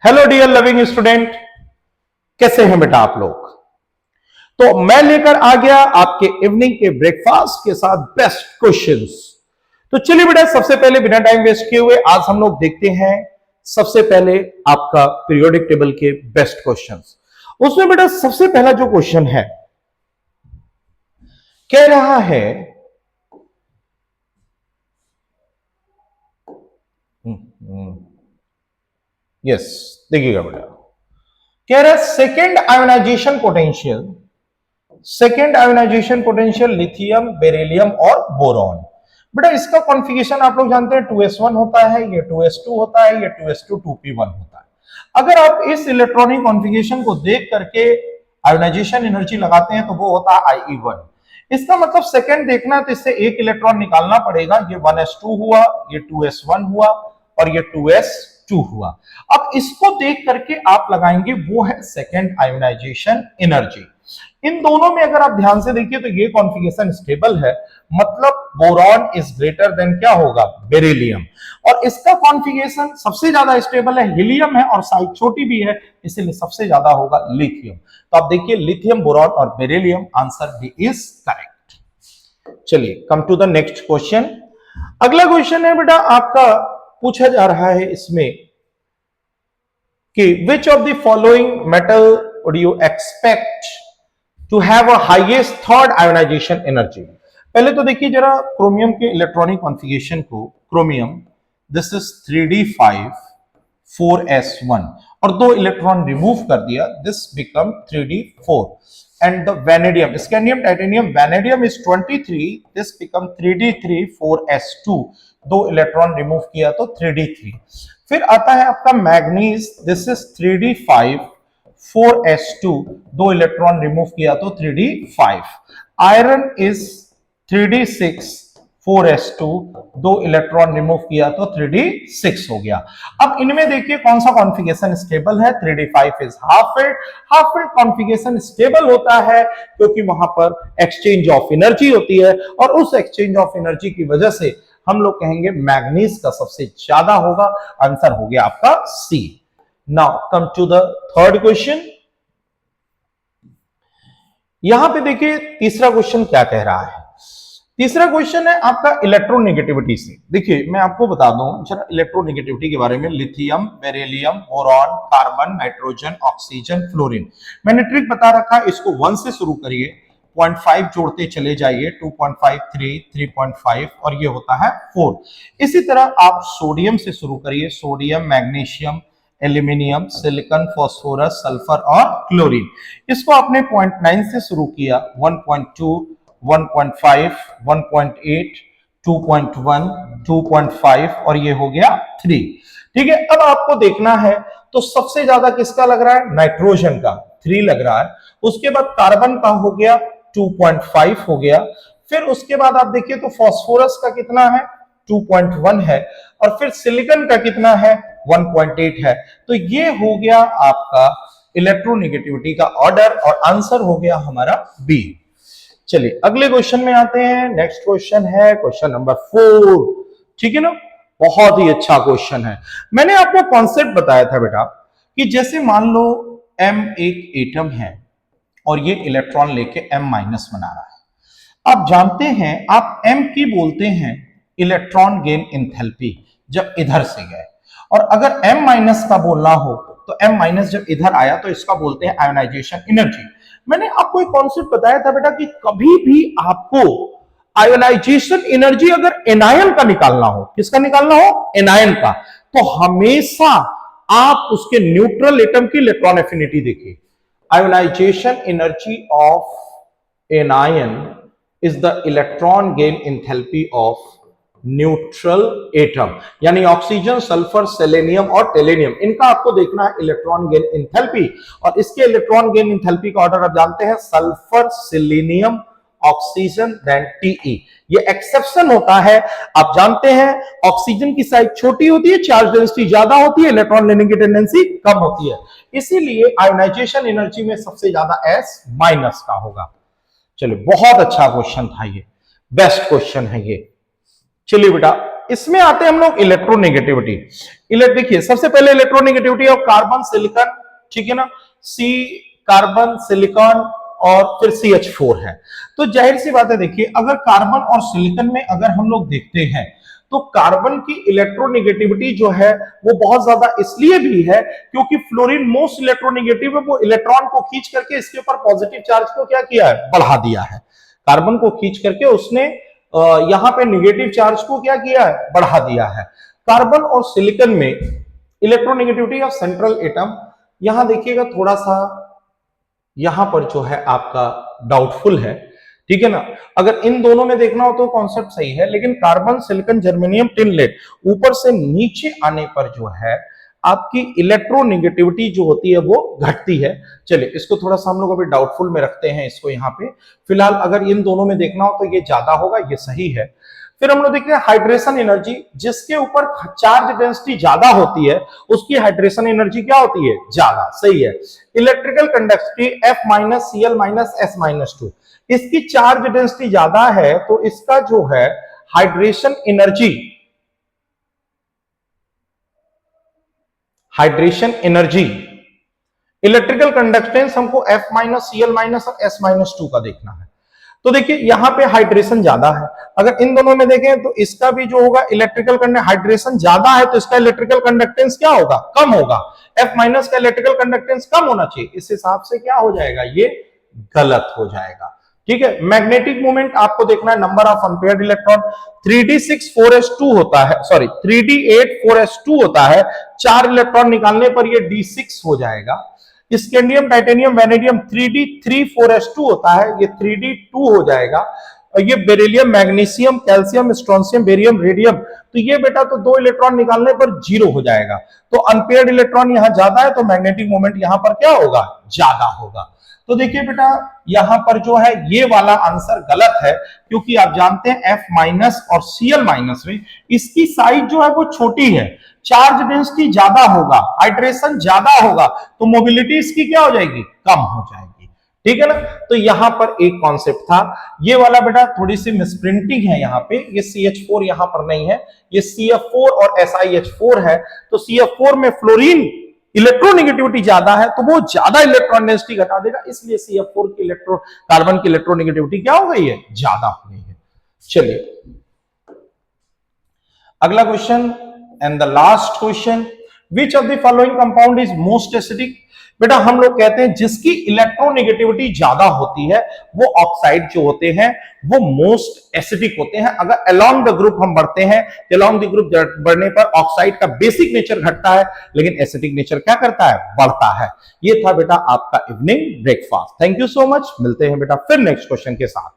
Hello dear loving student, कैसे हैं बेटा आप लोग। तो मैं लेकर आ गया आपके इवनिंग के ब्रेकफास्ट के साथ बेस्ट क्वेश्चंस। तो चलिए बेटा, सबसे पहले बिना टाइम वेस्ट किए हुए आज हम लोग देखते हैं सबसे पहले आपका पीरियोडिक टेबल के बेस्ट क्वेश्चंस। उसमें बेटा सबसे पहला जो क्वेश्चन है कह रहा है यस, देखिएगा बेटा, कह रहा है second ionization potential lithium, beryllium और बोरॉन। बेटा इसका कॉन्फ़िगरेशन आप लोग जानते हैं 2s1 होता है, ये 2s2 होता है, ये 2s2 2p1 होता है। अगर आप इस इलेक्ट्रॉनिक कॉन्फ़िगरेशन को देख करके आयोनाइजेशन एनर्जी लगाते हैं तो वो होता है IE1। इसका मतलब सेकेंड देखना है तो इससे एक इलेक्ट्रॉन निकालना पड़ेगा। ये 1s2 हुआ, ये 2s1 हुआ और ये 2s2 हुआ। अब इसको देख करके आप लगाएंगे वो है सेकेंड आयोनाइजेशन एनर्जी। इन दोनों में अगर आप ध्यान से देखिए तो ये कॉन्फ़िगरेशन स्टेबल है, मतलब बोरॉन इज ग्रेटर देन क्या होगा, बेरिलियम। और इसका कॉन्फ़िगरेशन सबसे ज्यादा स्टेबल है, हीलियम है और साइज छोटी भी है, इसलिए सबसे ज्यादा होगा लिथियम। तो आप देखिए लिथियम, बोरॉन और beryllium, answer B is correct. चलिए come to the next question. अगला क्वेश्चन है बेटा आपका, पूछा जा रहा है इसमें कि which of the following metal would you expect to have a highest third ionization energy. पहले तो देखिए जरा क्रोमियम के इलेक्ट्रॉनिक कॉन्फ़िगरेशन को। Chromium, this is 3d5 4s1 और दो इलेक्ट्रॉन रिमूव कर दिया, this become 3d4। And the vanadium, scandium, titanium, vanadium is 23, this become 3d3 4s2, दो इलेक्ट्रॉन रिमूव किया तो 3d3। फिर आता है आपका manganese, this is 3d5 4s2, दो इलेक्ट्रॉन रिमूव किया तो 3d5। Iron is 3d6 4s2, दो इलेक्ट्रॉन रिमूव किया तो 3d6 हो गया। अब इनमें देखिए कौन सा कॉन्फ़िगरेशन स्टेबल है। 3d5 is half filled. Half filled configuration stable होता है क्योंकि वहां पर एक्सचेंज ऑफ एनर्जी होती है और उस एक्सचेंज ऑफ एनर्जी की वजह से हम लोग कहेंगे मैग्नीज का सबसे ज्यादा होगा। आंसर हो गया आपका C. Now come to the third question. यहां पे देखिए तीसरा क्वेश्चन क्या कह रहा है। तीसरा क्वेश्चन है आपका इलेक्ट्रोनेगेटिविटी से। देखिए मैं आपको बता दूं जरा इलेक्ट्रोनेगेटिविटी के बारे में। Lithium, beryllium, boron, carbon, nitrogen, oxygen, fluorine. मैंने ट्रिक बता रखा है, इसको 1 से शुरू करिए, 0.5 जोड़ते चले जाइए, 2.5, 3, 3.5 और ये होता है 4। इसी तरह आप सोडियम से शुरू करिए, sodium, magnesium, aluminium, silicon, phosphorus, sulphur और क्लोरीन। इसको आपने 0.9 से शुरू किया, 1.2, 1.5, 1.8, 2.1, 2.5 और ये हो गया 3। ठीक है, अब आपको देखना है तो सबसे ज्यादा किसका लग रहा है, नाइट्रोजन का 3 लग रहा है। उसके बाद कार्बन का हो गया 2.5 हो गया। फिर उसके बाद आप देखिए तो फास्फोरस का कितना है, 2.1 है और फिर सिलिकॉन का कितना है, 1.8 है। तो ये हो गया आपका इलेक्ट्रोनेगेटिविटी का ऑर्डर और आंसर हो गया हमारा बी। चलिए अगले क्वेश्चन में आते हैं। नेक्स्ट क्वेश्चन है क्वेश्चन नंबर 4। ठीक है ना, बहुत ही अच्छा क्वेश्चन है। मैंने आपको कॉन्सेप्ट बताया था बेटा कि जैसे मान लो m एक एटम है और ये इलेक्ट्रॉन लेके m माइनस बना रहा है। आप जानते हैं आप m की बोलते हैं इलेक्ट्रॉन गेन एंथैल्पी जब इधर से गए, और अगर m माइनस का बोलना हो तो m माइनस जब इधर आया तो इसका बोलते हैं आयोनाइजेशन एनर्जी। मैंने आपको एक कॉन्सेप्ट बताया था बेटा कि कभी भी आपको आयोनाइजेशन एनर्जी अगर एनायन का निकालना हो, किसका निकालना हो, एनायन का, तो हमेशा आप उसके न्यूट्रल एटम की इलेक्ट्रॉन एफिनिटी देखिए। Ionisation energy of anion is the electron gain enthalpy of neutral atom, यानी ऑक्सीजन, सल्फर, सेलेनियम और टेलेनियम, इनका आपको देखना है इलेक्ट्रॉन गेन एंथैल्पी। और इसके इलेक्ट्रॉन गेन एंथैल्पी का ऑर्डर आप जानते हैं, sulphur, selenium, oxygen, then T. E exception होता है, आप जानते हैं ऑक्सीजन की साइज छोटी होती है, चार्ज डेंसिटी ज्यादा होती है, इलेक्ट्रॉन लेने की टेंडेंसी कम होती है, इसीलिए आयोनाइजेशन एनर्जी में सबसे ज्यादा S माइनस का होगा। चलिए बहुत अच्छा क्वेश्चन था, ये बेस्ट क्वेश्चन है ये। चलिए बेटा इसमें आते हैं हम लोग इलेक्ट्रोनेगेटिविटी। देखिए सबसे पहले इलेक्ट्रोनेगेटिविटी ऑफ कार्बन सिलिकॉन, ठीक है ना, सी कार्बन सिलिकॉन और फिर CH4 है। तो जाहिर सी बात है, देखिए अगर कार्बन और सिलिकॉन में अगर हम लोग देखते हैं तो कार्बन की इलेक्ट्रोनेगेटिविटी जो है वो बहुत ज्यादा इसलिए भी है क्योंकि फ्लोरीन मोस्ट इलेक्ट्रोनेगेटिव है, वो इलेक्ट्रॉन को खींच करके इसके ऊपर पॉजिटिव चार्ज को क्या किया है, बढ़ा दिया है। कार्बन को खींच करके उसने यहां पे नेगेटिव चार्ज को क्या किया है, बढ़ा दिया है। कार्बन और सिलिकॉन में इलेक्ट्रोनेगेटिविटी ऑफ सेंट्रल एटम, यहां देखिएगा थोड़ा सा यहां पर जो है आपका डाउटफुल है, ठीक है ना। अगर इन दोनों में देखना हो तो कॉन्सेप्ट सही है, लेकिन carbon silicon germanium tin lead ऊपर से नीचे आने पर जो है आपकी इलेक्ट्रोनेगेटिविटी जो होती है वो घटती है। चलिए इसको थोड़ा सा हम लोग अभी डाउटफुल में रखते हैं इसको यहाँ पे। फिलहाल अगर इन दोनों में देखना हो तो ये ज्यादा होगा, ये सही है। फिर हम लोग देखते हैं हाइड्रेशन एनर्जी, जिसके ऊपर चार्ज डेंसिटी ज्यादा होती है उसकी हाइड्रेशन एनर्जी क्या होती है, ज्यादा, सही है। इलेक्ट्रिकल कंडक्टिविटी F-Cl-S-2, इसकी चार्ज डेंसिटी ज्यादा है तो इसका जो है हाइड्रेशन एनर्जी इलेक्ट्रिकल कंडक्टेंस हमको F-Cl- और S-2 का देखना है। तो देखिए यहां पे हाइड्रेशन ज्यादा है, अगर इन दोनों में देखें तो इसका भी जो होगा इलेक्ट्रिकल कंडक्टेंस, हाइड्रेशन ज्यादा है तो इसका इलेक्ट्रिकल कंडक्टेंस क्या होगा, कम होगा। F- का इलेक्ट्रिकल कंडक्टेंस कम होना चाहिए, इस हिसाब से क्या हो जाएगा, ये गलत हो जाएगा, ठीक है। मैग्नेटिक मोमेंट आपको देखना है, number of unpaired electron 3d6 4s2 होता है, सॉरी 3d8 4s2 होता है, 4 इलेक्ट्रॉन निकालने पर ये d6 हो जाएगा। Scandium titanium vanadium 3d3 4s2 होता है, ये 3d2 हो जाएगा। और ये beryllium magnesium calcium strontium barium radium, तो ये बेटा तो 2 इलेक्ट्रॉन निकालने पर 0 हो जाएगा। तो अनपेयर्ड इलेक्ट्रॉन यहां ज्यादा है तो मैग्नेटिक मोमेंट यहां पर क्या होगा, ज्यादा होगा। तो देखिए बेटा यहां पर जो है ये वाला आंसर गलत है, क्योंकि आप जानते हैं F- और Cl- में इसकी साइज जो है वो छोटी है, चार्ज डेंसिटी ज्यादा होगा, हाइड्रेशन ज्यादा होगा, तो मोबिलिटी इसकी क्या हो जाएगी, कम हो जाएगी, ठीक है ना। तो यहां पर एक कॉन्सेप्ट था, ये वाला बेटा थोड़ी सी मिसप्रिंटिंग है, यहां पे ये CH4 यहां पर नहीं है, ये CF4 और SiH4 है। तो CF4 में फ्लोरीन इलेक्ट्रोनेगेटिविटी ज्यादा है तो वो ज्यादा इलेक्ट्रॉन डेंसिटी घटा देगा, इसलिए CF4 की कार्बन की इलेक्ट्रोनेगेटिविटी क्या हो गई है, ज्यादा हो गई है। चलिए अगला question and the last question, which of the following compound is most acidic. बेटा हम लोग कहते हैं जिसकी इलेक्ट्रोनेगेटिविटी ज्यादा होती है वो ऑक्साइड जो होते हैं वो मोस्ट एसिडिक होते हैं। अगर अलोंग द ग्रुप हम बढ़ते हैं, अलोंग द ग्रुप बढ़ने पर ऑक्साइड का बेसिक नेचर घटता है, लेकिन एसिडिक नेचर क्या करता है, बढ़ता है। ये था बेटा आपका evening breakfast. Thank you so much, मिलते हैं बेटा फिर नेक्स्ट क्वेश्चन के साथ।